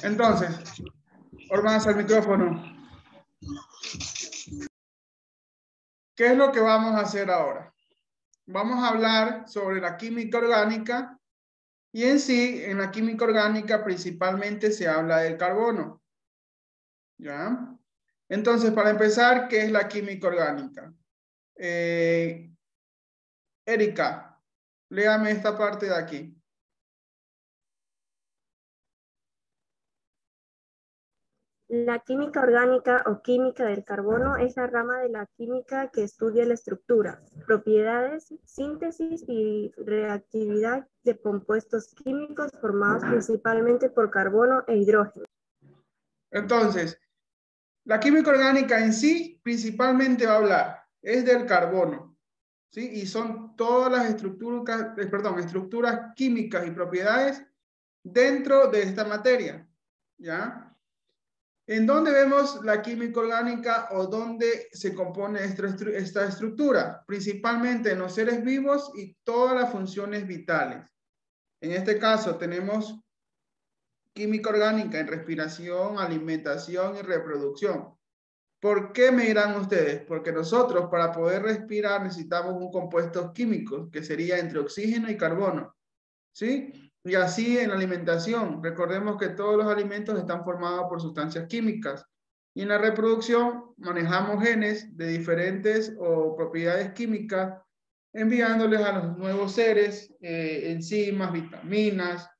Entonces, Ormas al micrófono. ¿Qué es lo que vamos a hacer ahora? Vamos a hablar sobre la química orgánica y en sí, en la química orgánica principalmente se habla del carbono. ¿Ya? Entonces, para empezar, ¿qué es la química orgánica? Erika, léame esta parte de aquí. La química orgánica o química del carbono es la rama de la química que estudia la estructura, propiedades, síntesis y reactividad de compuestos químicos formados principalmente por carbono e hidrógeno. Entonces, la química orgánica en sí principalmente va a hablar, es del carbono, ¿sí? Y son todas las estructuras químicas y propiedades dentro de esta materia, ¿ya? ¿En dónde vemos la química orgánica o dónde se compone esta estructura? Principalmente en los seres vivos y todas las funciones vitales. En este caso tenemos química orgánica en respiración, alimentación y reproducción. ¿Por qué me dirán ustedes? Porque nosotros para poder respirar necesitamos un compuesto químico que sería entre oxígeno y carbono, ¿sí? Y así en la alimentación, recordemos que todos los alimentos están formados por sustancias químicas. Y en la reproducción manejamos genes de diferentes o propiedades químicas, enviándoles a los nuevos seres enzimas, vitaminas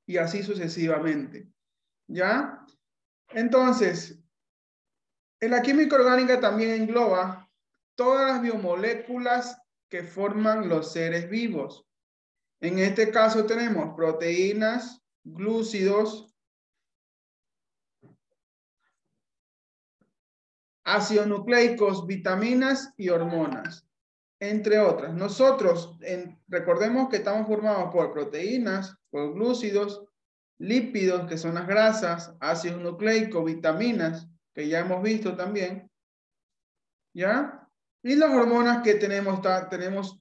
y así sucesivamente. ¿Ya? Entonces, en la química orgánica también engloba todas las biomoléculas que forman los seres vivos. En este caso tenemos proteínas, glúcidos, ácidos nucleicos, vitaminas y hormonas, entre otras. Nosotros, recordemos que estamos formados por proteínas, por glúcidos, lípidos, que son las grasas, ácidos nucleicos, vitaminas, que ya hemos visto también, ¿ya? Y las hormonas que tenemos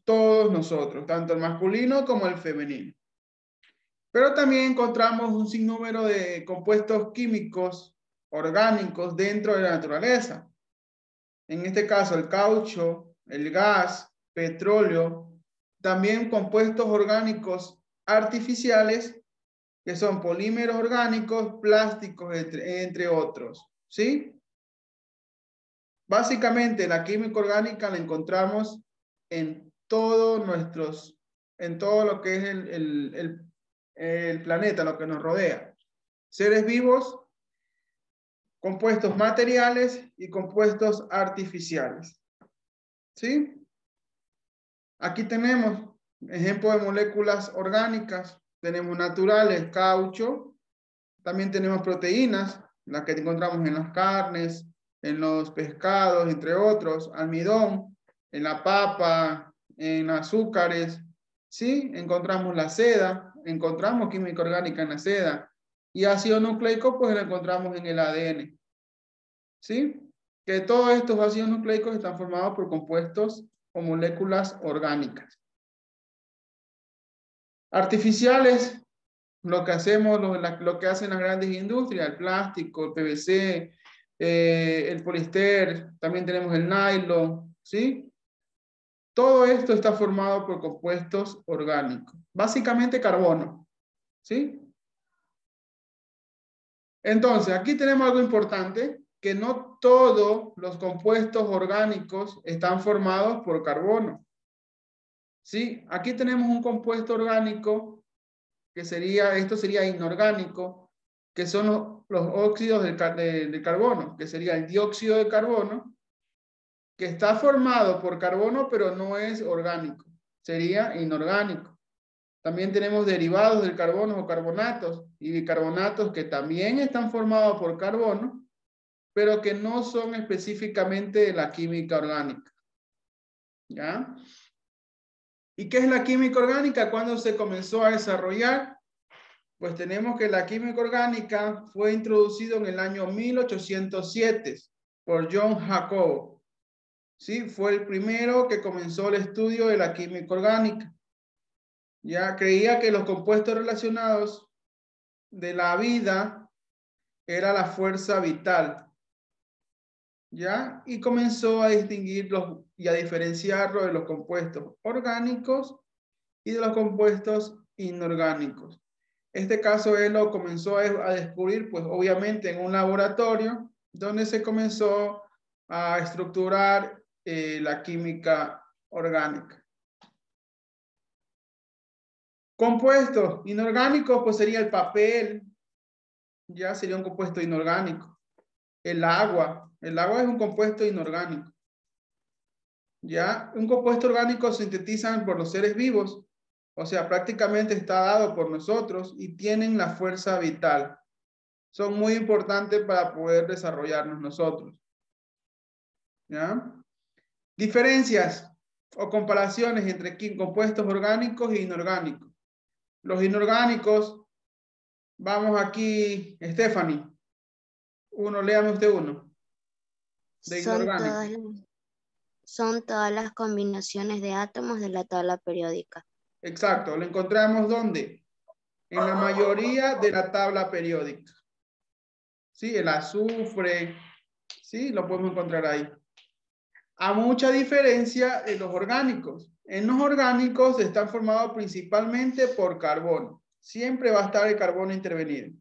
todos nosotros, tanto el masculino como el femenino. Pero también encontramos un sinnúmero de compuestos químicos orgánicos dentro de la naturaleza. En este caso, el caucho, el gas, petróleo, también compuestos orgánicos artificiales, que son polímeros orgánicos, plásticos, entre otros. ¿Sí? Básicamente, la química orgánica la encontramos en todo lo que es el planeta, lo que nos rodea. Seres vivos, compuestos materiales y compuestos artificiales. ¿Sí? Aquí tenemos ejemplo de moléculas orgánicas. Tenemos naturales, caucho. También tenemos proteínas, las que encontramos en las carnes, en los pescados, entre otros. Almidón, en la papa, en azúcares. ¿Sí? Encontramos la seda, encontramos química orgánica en la seda. Y ácido nucleico, pues lo encontramos en el ADN. ¿Sí? Que todos estos ácidos nucleicos están formados por compuestos o moléculas orgánicas. Artificiales, lo que hacemos, lo que hacen las grandes industrias, el plástico, el PVC, el poliéster, también tenemos el nylon, ¿sí? Todo esto está formado por compuestos orgánicos, básicamente carbono, ¿sí? Entonces, aquí tenemos algo importante, que no todos los compuestos orgánicos están formados por carbono. ¿Sí? Aquí tenemos un compuesto orgánico que esto sería inorgánico, que son los óxidos del carbono, que sería el dióxido de carbono, que está formado por carbono, pero no es orgánico, sería inorgánico. También tenemos derivados del carbono o carbonatos y bicarbonatos que también están formados por carbono, pero que no son específicamente de la química orgánica. ¿Ya? ¿Y qué es la química orgánica? ¿Cuándo se comenzó a desarrollar? Pues tenemos que la química orgánica fue introducido en el año 1807 por John Jacob. ¿Sí? Fue el primero que comenzó el estudio de la química orgánica. Ya creía que los compuestos relacionados de la vida era la fuerza vital. ¿Ya? Y comenzó a distinguirlos y a diferenciarlo de los compuestos orgánicos y de los compuestos inorgánicos. Este caso él lo comenzó a descubrir, pues obviamente en un laboratorio donde se comenzó a estructurar la química orgánica. Compuestos inorgánicos, pues sería el papel, ya sería un compuesto inorgánico. El agua es un compuesto inorgánico. Ya, un compuesto orgánico se sintetizan por los seres vivos, o sea, prácticamente está dado por nosotros y tienen la fuerza vital. Son muy importantes para poder desarrollarnos nosotros. ¿Ya? Diferencias o comparaciones entre compuestos orgánicos e inorgánicos. Los inorgánicos, vamos aquí, Stephanie. Léame usted uno. De inorgánico. Son todas las combinaciones de átomos de la tabla periódica. Exacto, lo encontramos ¿dónde? En la mayoría de la tabla periódica. ¿Sí? El azufre, ¿sí? Lo podemos encontrar ahí. A mucha diferencia de los orgánicos. En los orgánicos están formados principalmente por carbono. Siempre va a estar el carbono intervenido.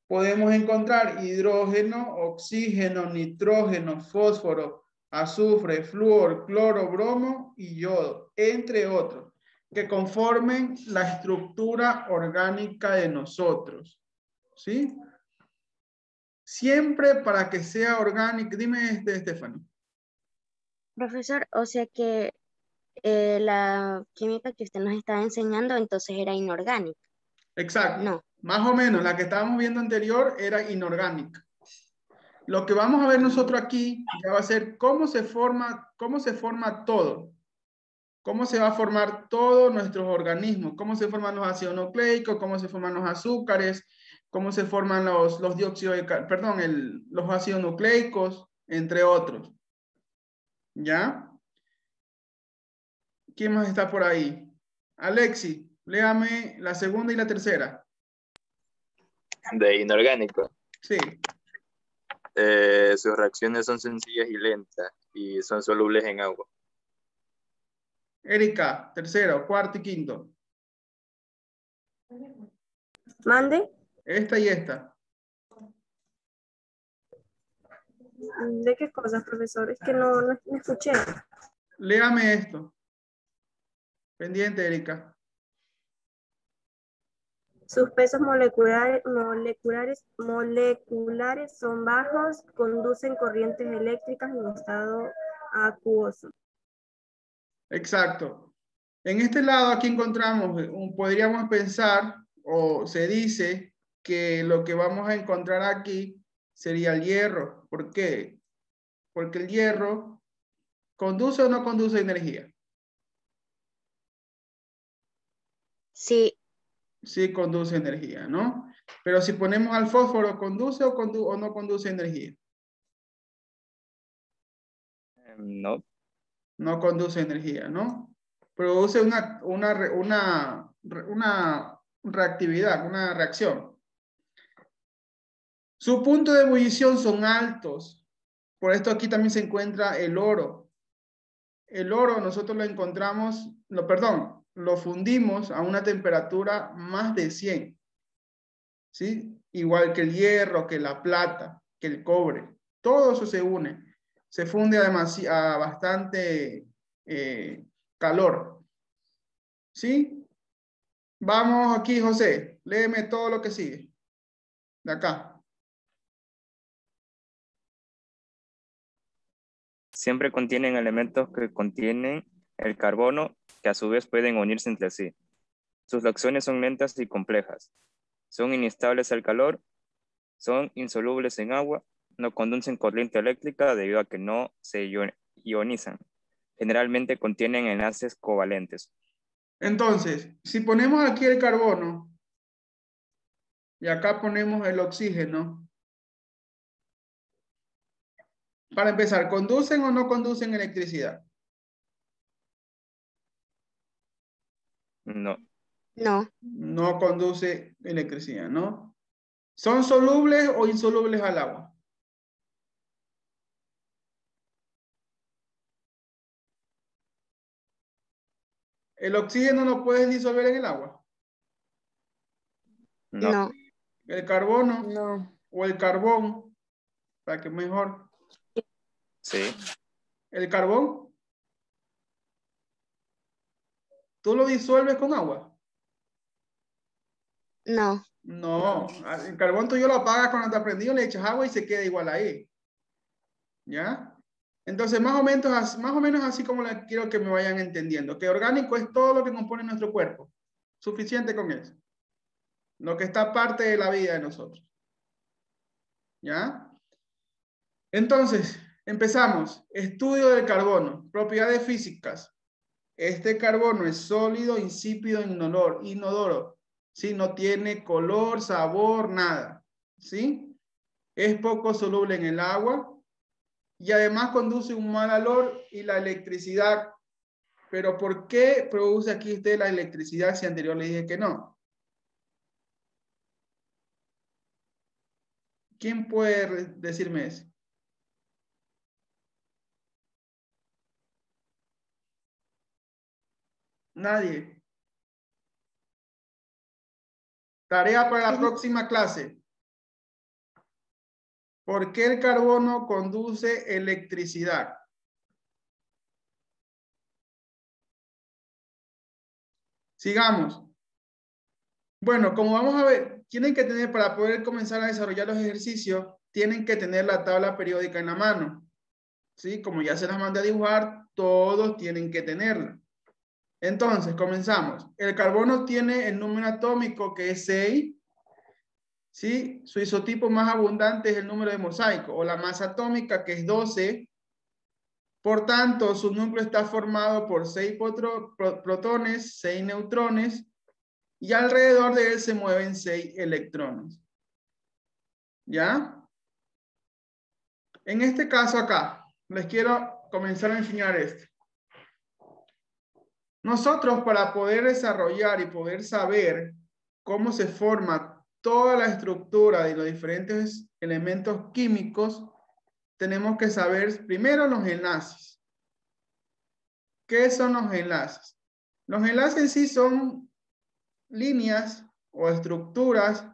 Podemos encontrar hidrógeno, oxígeno, nitrógeno, fósforo, azufre, flúor, cloro, bromo y yodo, entre otros, que conformen la estructura orgánica de nosotros. ¿Sí? Siempre para que sea orgánico. Dime, Estefano. Profesor, o sea que la química que usted nos estaba enseñando entonces era inorgánica. Exacto. No. Más o menos, la que estábamos viendo anterior era inorgánica. Lo que vamos a ver nosotros aquí ya va a ser cómo se forma todo. Cómo se va a formar todos nuestros organismos, cómo se forman los ácidos nucleicos, cómo se forman los azúcares, cómo se forman los dióxidos de perdón, los ácidos nucleicos, entre otros. ¿Ya? ¿Quién más está por ahí? Alexi, léame la segunda y la tercera. De inorgánico. Sí. Sus reacciones son sencillas y lentas y son solubles en agua. Erika, tercero, cuarto y quinto. Mande. Esta y esta. ¿De qué cosas, profesor? Es que no escuché. Léame esto. Pendiente, Erika. Sus pesos moleculares son bajos, conducen corrientes eléctricas en estado acuoso. Exacto. En este lado aquí encontramos, podríamos pensar o se dice que lo que vamos a encontrar aquí sería el hierro. ¿Por qué? Porque el hierro conduce o no conduce energía. Sí. Sí conduce energía, ¿no? Pero si ponemos al fósforo, ¿conduce o no conduce energía? No. No conduce energía, ¿no? Produce una reactividad, una reacción. Su punto de ebullición son altos. Por esto aquí también se encuentra el oro. El oro nosotros lo encontramos, lo fundimos a una temperatura más de 100. ¿Sí? Igual que el hierro, que la plata, que el cobre. Todo eso se une. Se funde a bastante calor. ¿Sí? Vamos aquí, José. Léeme todo lo que sigue. De acá. Siempre contienen elementos que contienen el carbono, que a su vez pueden unirse entre sí. Sus reacciones son lentas y complejas. Son inestables al calor, son insolubles en agua, no conducen corriente eléctrica debido a que no se ionizan. Generalmente contienen enlaces covalentes. Entonces, si ponemos aquí el carbono y acá ponemos el oxígeno, para empezar, ¿conducen o no conducen electricidad? No. No. No conduce electricidad, ¿no? ¿Son solubles o insolubles al agua? ¿El oxígeno lo puedes disolver en el agua? No. No. ¿El carbono No. o el carbón? Para que mejor. Sí. ¿El carbón? ¿Tú lo disuelves con agua? No. No. El carbón tú lo apagas cuando te prendido, le echas agua y se queda igual ahí. ¿Ya? Entonces, más o menos así como quiero que me vayan entendiendo. Que orgánico es todo lo que compone nuestro cuerpo. Suficiente con eso. Lo que está parte de la vida de nosotros. ¿Ya? Entonces, empezamos. Estudio del carbono. Propiedades físicas. Este carbono es sólido, insípido, inodoro. ¿Sí? No tiene color, sabor, nada. ¿Sí? Es poco soluble en el agua. Y además conduce un mal olor y la electricidad. Pero ¿por qué produce aquí usted la electricidad si anterior le dije que no? ¿Quién puede decirme eso? Nadie. Tarea para la próxima clase. ¿Por qué el carbono conduce electricidad? Sigamos. Bueno, como vamos a ver, tienen que tener, para poder comenzar a desarrollar los ejercicios, tienen que tener la tabla periódica en la mano. ¿Sí? Como ya se las mandé a dibujar, todos tienen que tenerla. Entonces, comenzamos. El carbono tiene el número atómico que es 6. ¿Sí? Su isotipo más abundante es el número de mosaico, o la masa atómica que es 12. Por tanto, su núcleo está formado por 6 protones, 6 neutrones, y alrededor de él se mueven 6 electrones. ¿Ya? En este caso acá, les quiero comenzar a enseñar esto. Nosotros, para poder desarrollar y poder saber cómo se forma toda la estructura de los diferentes elementos químicos, tenemos que saber primero los enlaces. ¿Qué son los enlaces? Los enlaces en sí son líneas o estructuras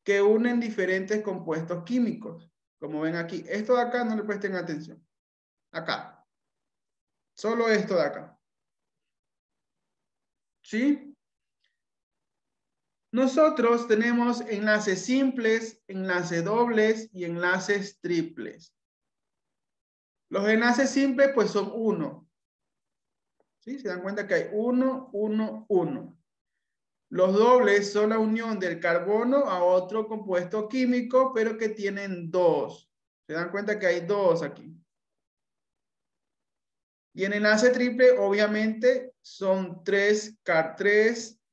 que unen diferentes compuestos químicos. Como ven aquí, esto de acá no le presten atención. Acá. Solo esto de acá. ¿Sí? Nosotros tenemos enlaces simples, enlaces dobles y enlaces triples. Los enlaces simples pues son 1. ¿Sí? Se dan cuenta que hay 1, 1, 1. Los dobles son la unión del carbono a otro compuesto químico, pero que tienen 2. Se dan cuenta que hay 2 aquí. Y en enlace triple, obviamente, son tres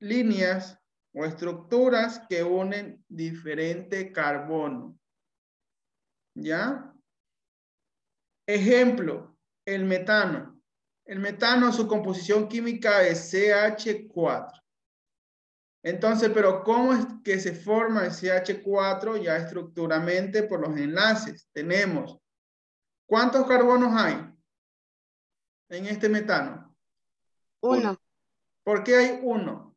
líneas o estructuras que unen diferente carbono. ¿Ya? Ejemplo, el metano. El metano, su composición química es CH4. Entonces, pero ¿cómo es que se forma el CH4 ya estructuralmente por los enlaces? Tenemos, ¿cuántos carbonos hay en este metano? 1. ¿Por qué hay 1?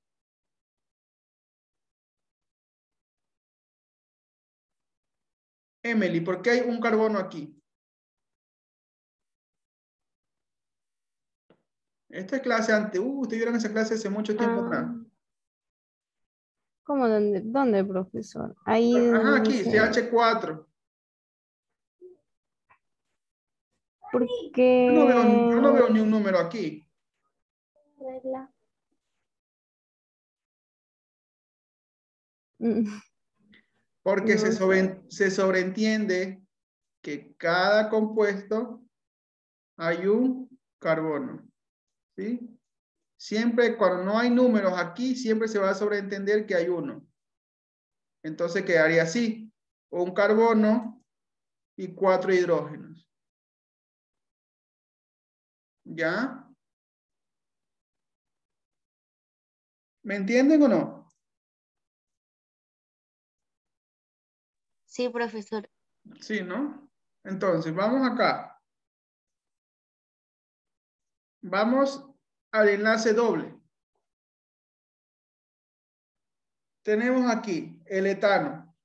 Emily, ¿por qué hay un carbono aquí? Esta es clase antes. Ustedes vieron esa clase hace mucho tiempo atrás. ¿Cómo? ¿Dónde, profesor? Ahí Ajá, aquí, dice, CH4. porque... Yo no veo ni un número aquí. Porque No sé. se sobreentiende que cada compuesto hay un carbono. ¿Sí? Siempre cuando no hay números aquí, siempre se va a sobreentender que hay uno. Entonces quedaría así. Un carbono y 4 hidrógenos. ¿Ya? ¿Me entienden o no? Sí, profesor. Sí, ¿no? Entonces, vamos acá. Vamos al enlace doble. Tenemos aquí el etano.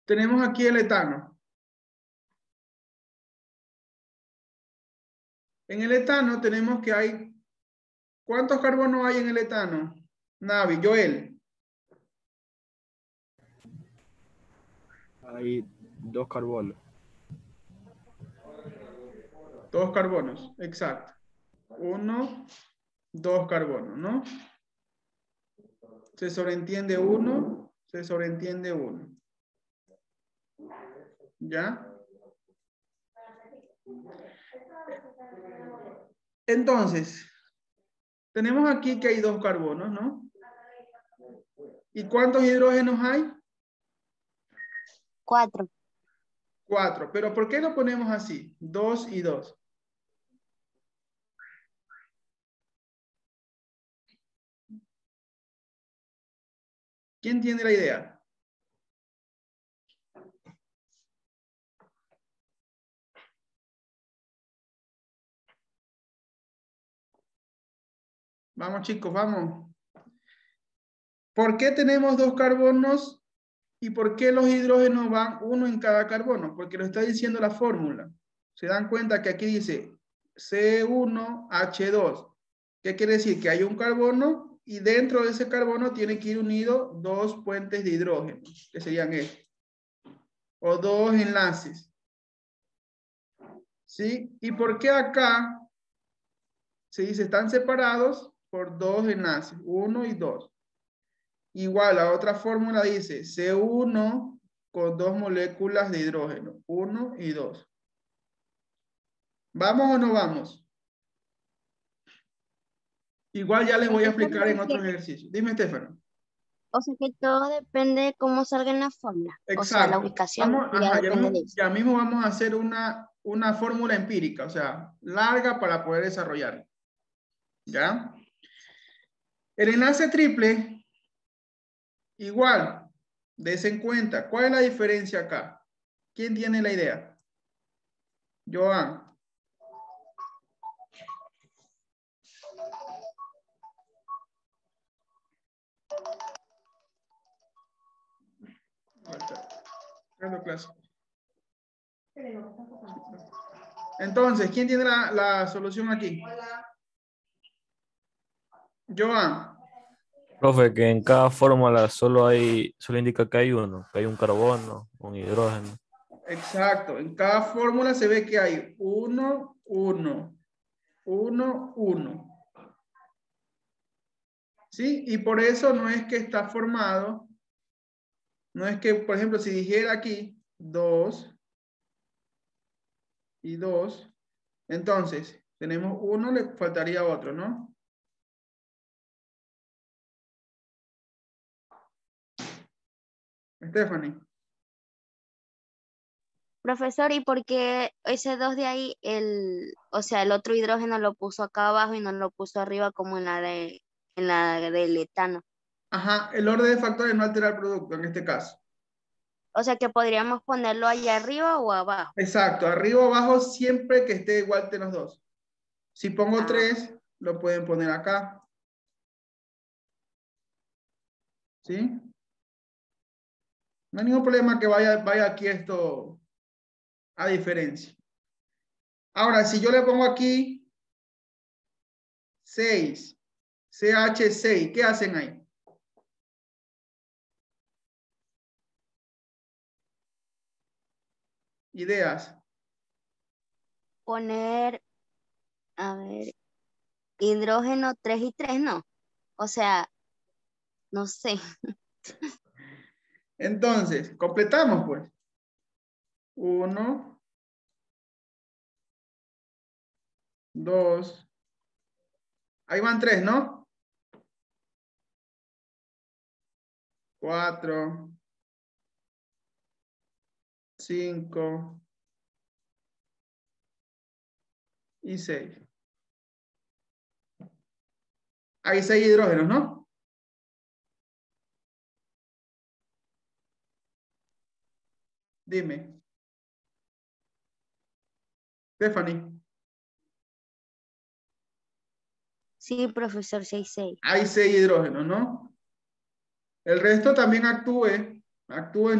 Tenemos aquí el etano. En el etano tenemos que hay... ¿Cuántos carbonos hay en el etano? Navi, Joel. Hay 2 carbonos. 2 carbonos, exacto. 1, 2 carbonos, ¿no? Se sobreentiende 1, se sobreentiende 1. ¿Ya? Entonces, tenemos aquí que hay 2 carbonos, ¿no? ¿Y cuántos hidrógenos hay? 4. 4. ¿Pero por qué lo ponemos así? 2 y 2. ¿Quién tiene la idea? Vamos, chicos, vamos. ¿Por qué tenemos 2 carbonos y por qué los hidrógenos van uno en cada carbono? Porque lo está diciendo la fórmula. Se dan cuenta que aquí dice C1H2. ¿Qué quiere decir? Que hay un carbono y dentro de ese carbono tiene que ir unido 2 puentes de hidrógeno, que serían estos. O 2 enlaces. ¿Sí? ¿Y por qué acá se dice están separados por 2 enlaces? 1 y 2. Igual, la otra fórmula dice C1 con 2 moléculas de hidrógeno. 1 y 2. ¿Vamos o no vamos? Igual ya les voy a explicar en otros ejercicios. Dime, Estefano. O sea que todo depende de cómo salga en la fórmula. O sea, la Exacto. ubicación Vamos, ya ajá, depende de eso. ya mismo vamos a hacer una fórmula empírica, o sea, larga para poder desarrollar. ¿Ya? El enlace triple, igual, des en cuenta. ¿Cuál es la diferencia acá? ¿Quién tiene la idea? Joan. Entonces, ¿quién tiene la solución aquí? Joan. Profe, que en cada fórmula solo indica que hay uno, que hay un carbono, un hidrógeno. Exacto. En cada fórmula se ve que hay 1, 1, 1, 1. ¿Sí? Y por eso no es que está formado, no es que, por ejemplo, si dijera aquí 2 y 2, entonces tenemos uno, le faltaría otro, ¿no? Stephanie. Profesor, ¿y por qué ese 2 de ahí, o sea, el otro hidrógeno lo puso acá abajo y no lo puso arriba como en la del etano? Ajá, el orden de factores no altera el producto en este caso. O sea que podríamos ponerlo allá arriba o abajo. Exacto, arriba o abajo siempre que esté igual de los dos. Si pongo Ah, 3, lo pueden poner acá. ¿Sí? No hay ningún problema que vaya aquí esto a diferencia. Ahora, si yo le pongo aquí 6, CH6, ¿qué hacen ahí? Ideas. poner, a ver, hidrógeno 3 y 3, no. O sea, no sé. Entonces, completamos pues. 1, 2. Ahí van 3, ¿no? 4, 5 y 6. Hay 6 hidrógenos, ¿no? Dime. Stephanie. Sí, profesor, 6. Hay 6 hidrógenos, ¿no? El resto también actúen,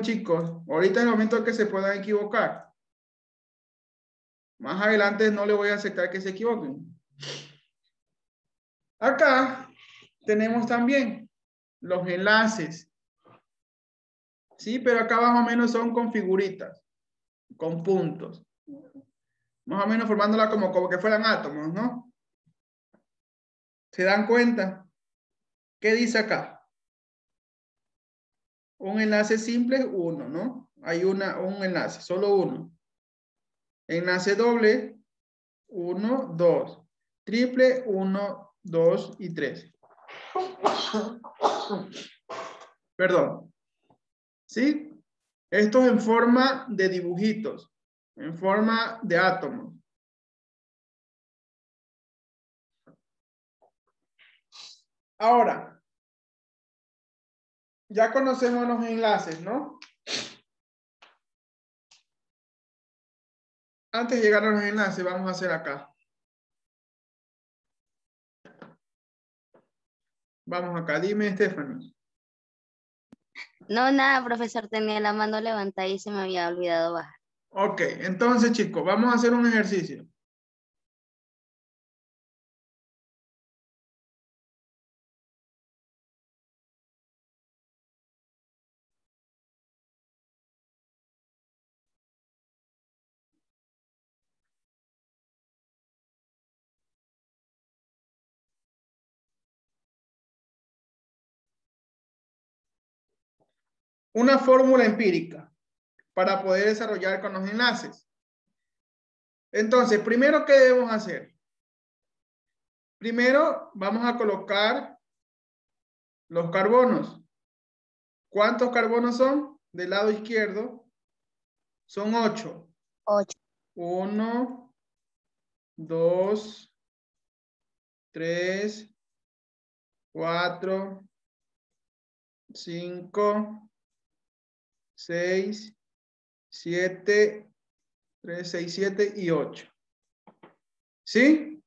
chicos. Ahorita es el momento que se puedan equivocar. Más adelante no le voy a aceptar que se equivoquen. Acá tenemos también los enlaces. Sí, pero acá más o menos son con figuritas, con puntos. Más o menos formándola como que fueran átomos, ¿no? ¿Se dan cuenta? ¿Qué dice acá? Un enlace simple, 1, ¿no? Hay un enlace, solo uno. Enlace doble, 1, 2. Triple, 1, 2 y 3. Perdón. ¿Sí? Esto es en forma de dibujitos, en forma de átomos. Ahora, ya conocemos los enlaces, ¿no? Antes de llegar a los enlaces, vamos a hacer acá. Vamos acá. Dime, Stephanie. No, nada, profesor, tenía la mano levantada y se me había olvidado bajar. Ok, entonces, chicos, vamos a hacer un ejercicio. Una fórmula empírica para poder desarrollar con los enlaces. Entonces, primero, ¿qué debemos hacer? Primero, vamos a colocar los carbonos. ¿Cuántos carbonos son? Del lado izquierdo son 8. 8. 1, 2, 3, 4, 5, 6, 7, 3, 6, 7 y 8. ¿Sí?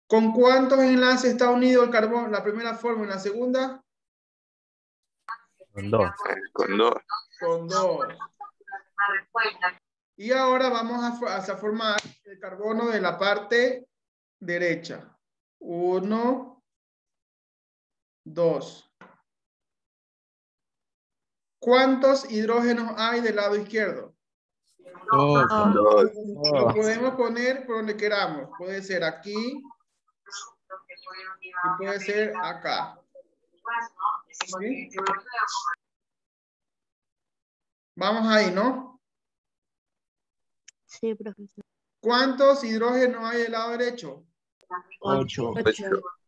¿Con cuántos enlaces está unido el carbono? La primera fórmula, la segunda. Con 2. Con 2. Con 2. Y ahora vamos a formar el carbono de la parte derecha. 1, 2. ¿Cuántos hidrógenos hay del lado izquierdo? 2. Lo podemos poner por donde queramos. Puede ser aquí y puede ser acá. ¿Sí? Vamos ahí, ¿no? Sí, profesor. ¿Cuántos hidrógenos hay del lado derecho? 8.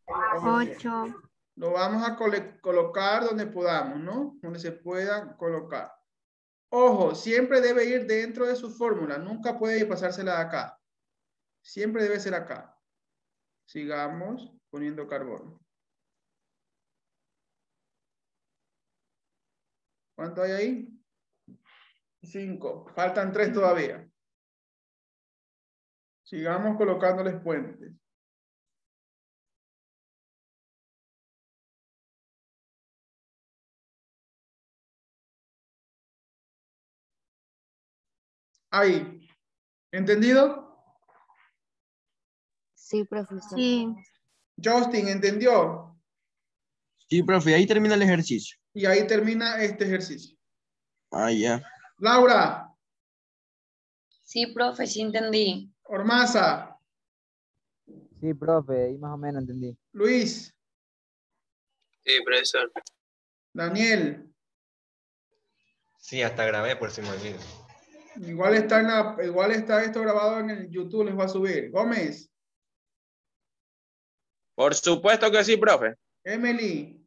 8. Lo vamos a colocar donde podamos, ¿no? Donde se pueda colocar. Ojo, siempre debe ir dentro de su fórmula. Nunca puede pasársela de acá. Siempre debe ser acá. Sigamos poniendo carbono. ¿Cuánto hay ahí? 5. Faltan 3 todavía. Sigamos colocándoles puentes. Ahí. ¿Entendido? Sí, profesor. Sí. Justin, ¿entendió? Sí, profe, ahí termina el ejercicio. Y ahí termina este ejercicio. Ah, ya. Laura. Sí, profe, sí entendí. Ormaza. Sí, profe, ahí más o menos entendí. Luis. Sí, profesor. Daniel. Sí, hasta grabé por si me olvido. Igual está esto grabado en el YouTube, les voy a subir. Gómez. Por supuesto que sí, profe. Emily.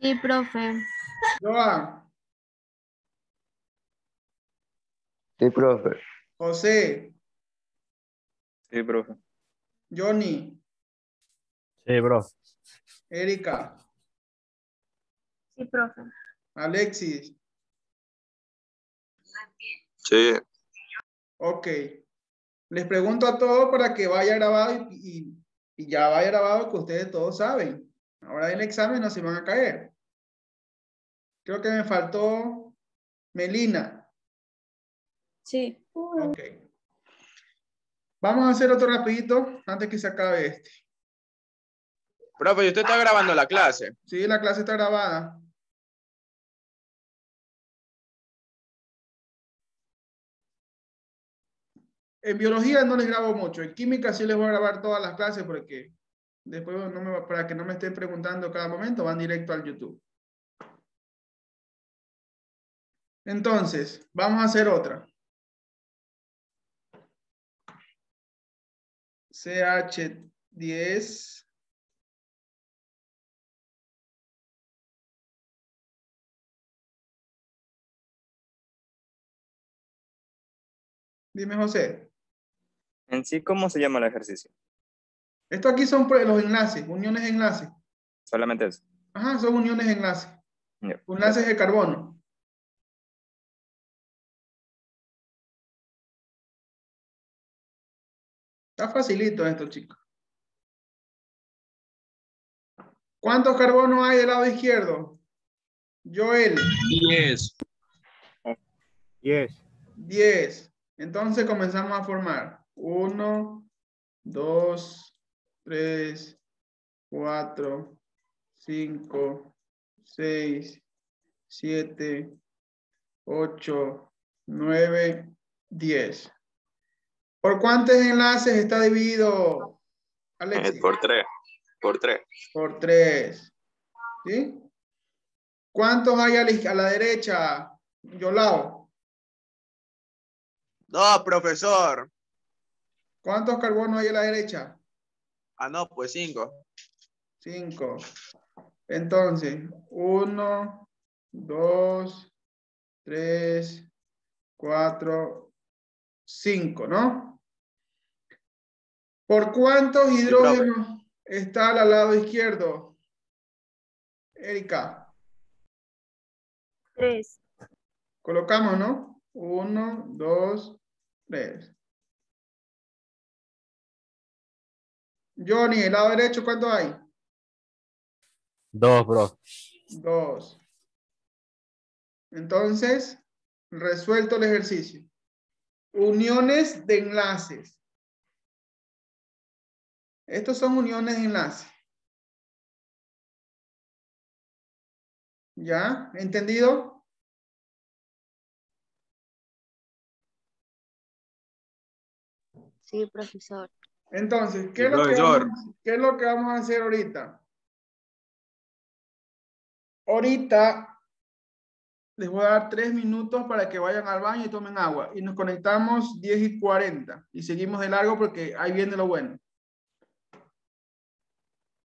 Sí, profe. Joan. Sí, profe. José. Sí, profe. Johnny. Sí, profe. Erika, Sí, profe. Alexis. Sí. Ok. Les pregunto a todos para que vaya grabado y ya vaya grabado que ustedes todos saben. Ahora en el examen no se van a caer. Creo que me faltó Melina. Sí. Ok. Vamos a hacer otro rapidito antes que se acabe este. Profe, ¿y usted está grabando la clase? Sí, la clase está grabada. En biología no les grabo mucho. En química sí les voy a grabar todas las clases porque después para que no me estén preguntando cada momento, van directo al YouTube. Entonces, vamos a hacer otra. CH10. Dime, José. En sí, ¿cómo se llama el ejercicio? Esto aquí son los enlaces, uniones de enlaces. Solamente eso. Ajá, son uniones de enlaces. Ya. Enlaces de carbono. Está facilito esto, chicos. ¿Cuántos carbonos hay del lado izquierdo? Joel. 10. 10. 10. Entonces comenzamos a formar. 1, 2, 3, 4, 5, 6, 7, 8, 9, 10. ¿Por cuántos enlaces está dividido, Alexis? Por 3. Por 3. Por 3. ¿Sí? ¿Cuántos hay a la derecha, Yolao? No, profesor. ¿Cuántos carbonos hay a la derecha? Ah, no, pues 5. 5. Entonces, 1, 2, 3, 4, 5, ¿no? ¿Por cuántos hidrógenos está al lado izquierdo, Erika? 3. Colocamos, ¿no? 1, 2, 3. Johnny, el lado derecho, ¿cuántos hay? 2, profe. 2. Entonces, resuelto el ejercicio. Uniones de enlaces. Estos son uniones de enlace. ¿Ya? ¿Entendido? Sí, profesor. Entonces, ¿qué Sí, es lo que profesor. qué es lo que vamos a hacer ahorita? Ahorita les voy a dar 3 minutos para que vayan al baño y tomen agua. Y nos conectamos 10:40. Y seguimos de largo porque ahí viene lo bueno.